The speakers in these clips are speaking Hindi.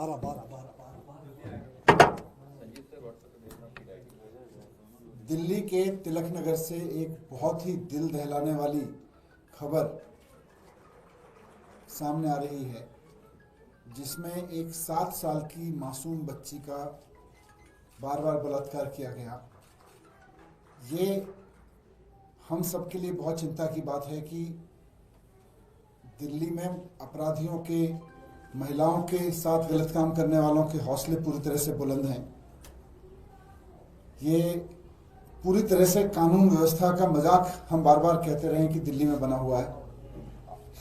12 12 12 दिल्ली के तिलक नगर से एक बहुत ही दिल दहलाने वाली खबर सामने आ रही है, जिसमें एक 7 साल की मासूम बच्ची का बार बार बलात्कार किया गया। ये हम सब के लिए बहुत चिंता की बात है कि दिल्ली में अपराधियों के, महिलाओं के साथ गलत काम करने वालों के हौसले पूरी तरह से बुलंद हैं। ये पूरी तरह से कानून व्यवस्था का मजाक हम बार बार कहते रहे कि दिल्ली में बना हुआ है।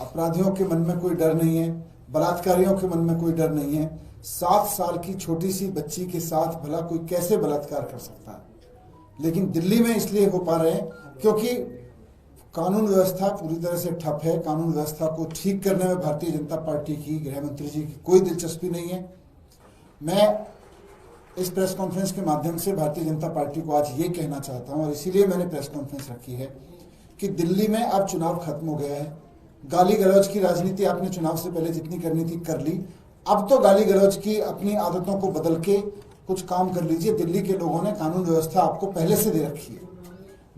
अपराधियों के मन में कोई डर नहीं है, बलात्कारियों के मन में कोई डर नहीं है। 7 साल की छोटी सी बच्ची के साथ भला कोई कैसे बलात्कार कर सकता है? लेकिन दिल्ली में इसलिए हो पा रहे हैं क्योंकि कानून व्यवस्था पूरी तरह से ठप है। कानून व्यवस्था को ठीक करने में भारतीय जनता पार्टी की, गृह मंत्री जी की कोई दिलचस्पी नहीं है। मैं इस प्रेस कॉन्फ्रेंस के माध्यम से भारतीय जनता पार्टी को आज ये कहना चाहता हूं, और इसीलिए मैंने प्रेस कॉन्फ्रेंस रखी है, कि दिल्ली में अब चुनाव खत्म हो गया है। गाली गलौज की राजनीति आपने चुनाव से पहले जितनी करनी थी कर ली। अब तो गाली गलौज की अपनी आदतों को बदल के कुछ काम कर लीजिए। दिल्ली के लोगों ने कानून व्यवस्था आपको पहले से दे रखी है।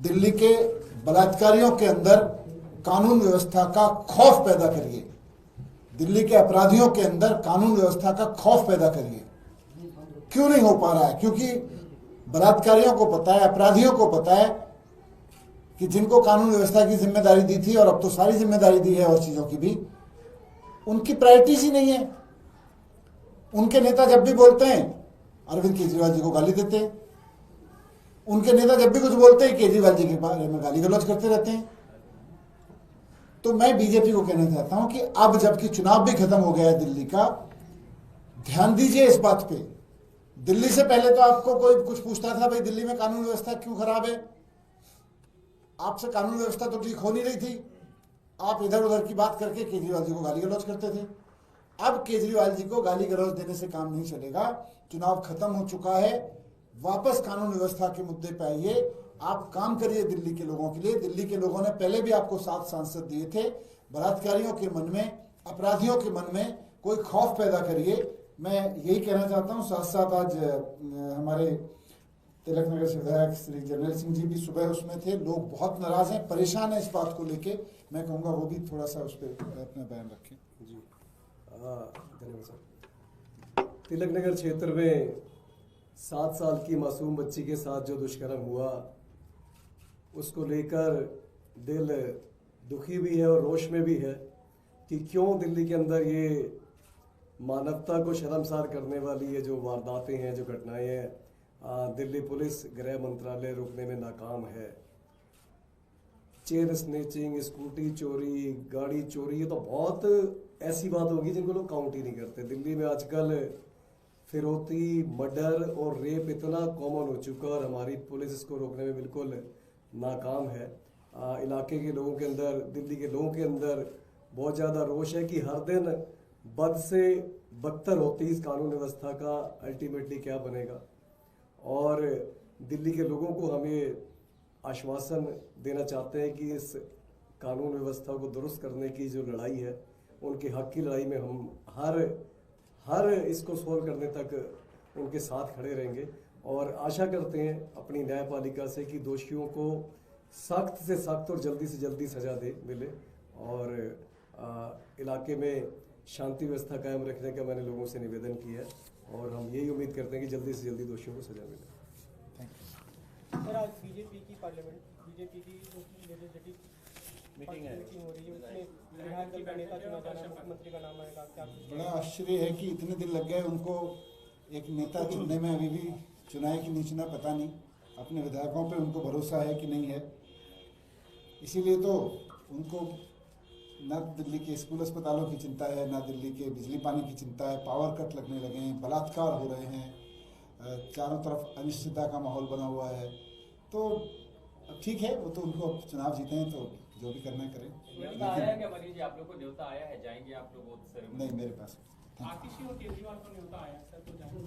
दिल्ली के बलात्कारियों के अंदर कानून व्यवस्था का खौफ पैदा करिए। दिल्ली के अपराधियों के अंदर कानून व्यवस्था का खौफ पैदा करिए। क्यों नहीं हो पा रहा है? क्योंकि बलात्कारियों को पता है, अपराधियों को पता है कि जिनको कानून व्यवस्था की जिम्मेदारी दी थी, और अब तो सारी जिम्मेदारी दी है और चीजों की भी, उनकी प्रायोरिटीज ही नहीं है। उनके नेता जब भी बोलते हैं अरविंद केजरीवाल जी को गाली देते हैं। उनके नेता जब भी कुछ बोलते हैं केजरीवाल जी के बारे में गाली गलौज करते रहते हैं। तो मैं बीजेपी को कहना चाहता हूं कि अब जबकि चुनाव भी खत्म हो गया है दिल्ली का, ध्यान दीजिए इस बात पे। दिल्ली से पहले तो आपको कोई कुछ पूछता था, भाई दिल्ली में कानून व्यवस्था क्यों खराब है? आपसे कानून व्यवस्था तो ठीक हो नहीं रही थी। आप इधर उधर की बात करके केजरीवाल जी को गाली गलौज करते थे। अब केजरीवाल जी को गाली गलौज देने से काम नहीं चलेगा। चुनाव खत्म हो चुका है। वापस कानून व्यवस्था के मुद्दे पे आइए। आप काम करिए दिल्ली के लोगों के लिए। दिल्ली के लोगों ने पहले भी आपको 7 सांसद दिए थे। बलात्कारियों के मन में, अपराधियों के मन में कोई खौफ पैदा करिए। मैं यही कहना चाहता हूं। साथ साथ आज हमारे तिलक नगर से विधायक श्री जर्नैल सिंह जी भी सुबह उसमें थे। लोग बहुत नाराज हैं, परेशान हैं इस बात को लेके। मैं कहूँगा वो भी थोड़ा सा उस पर अपना बयान रखें। जी धन्यवाद सर। तिलक नगर क्षेत्र में 7 साल की मासूम बच्ची के साथ जो दुष्कर्म हुआ, उसको लेकर दिल दुखी भी है और रोष में भी है कि क्यों दिल्ली के अंदर ये मानवता को शर्मसार करने वाली ये जो वारदातें हैं, जो घटनाएं हैं, दिल्ली पुलिस, गृह मंत्रालय रोकने में नाकाम है। चेन स्नेचिंग, स्कूटी चोरी, गाड़ी चोरी, ये तो बहुत ऐसी बात होगी जिनको लोग काउंट ही नहीं करते। दिल्ली में आजकल फिरौती, मर्डर और रेप इतना कॉमन हो चुका है और हमारी पुलिस इसको रोकने में बिल्कुल नाकाम है। इलाके के लोगों के अंदर, दिल्ली के लोगों के अंदर बहुत ज़्यादा रोष है कि हर दिन बद से बदतर होती इस कानून व्यवस्था का अल्टीमेटली क्या बनेगा। और दिल्ली के लोगों को हमें आश्वासन देना चाहते हैं कि इस कानून व्यवस्था को दुरुस्त करने की जो लड़ाई है, उनके हक की लड़ाई में हम हर इसको सोल्व करने तक उनके साथ खड़े रहेंगे। और आशा करते हैं अपनी न्यायपालिका से कि दोषियों को सख्त से सख्त और जल्दी से जल्दी सजा मिले। और इलाके में शांति व्यवस्था कायम रखने का मैंने लोगों से निवेदन किया है और हम यही उम्मीद करते हैं कि जल्दी से जल्दी दोषियों को सजा मिले। सर, आज बीजेपी की लेजिस्लेटिव मीटिंग हो रही है, उसमें विधायक दल का नेता चुना जाना, मुख्यमंत्री का नाम आएगा। क्या बड़ा आश्चर्य है कि इतने दिन लग गए उनको एक नेता चुनने में। अभी भी चुना है कि नहीं चुना पता नहीं। अपने विधायकों पे उनको भरोसा है कि नहीं है। इसीलिए तो उनको ना दिल्ली के स्कूल अस्पतालों की चिंता है, ना दिल्ली के बिजली पानी की चिंता है। पावर कट लगने लगे हैं, बलात्कार हो रहे हैं, चारों तरफ अनिश्चितता का माहौल बना हुआ है। तो ठीक है, वो तो उनको चुनाव जीते हैं तो जो भी करना करें। न्योता आया है क्या मनीष जी? आप लोग को न्योता आया है? जाएंगे आप लोग? नहीं, मेरे पास आतिशी और केजरीवाल को न्योता आया सर, तो जाएंगे?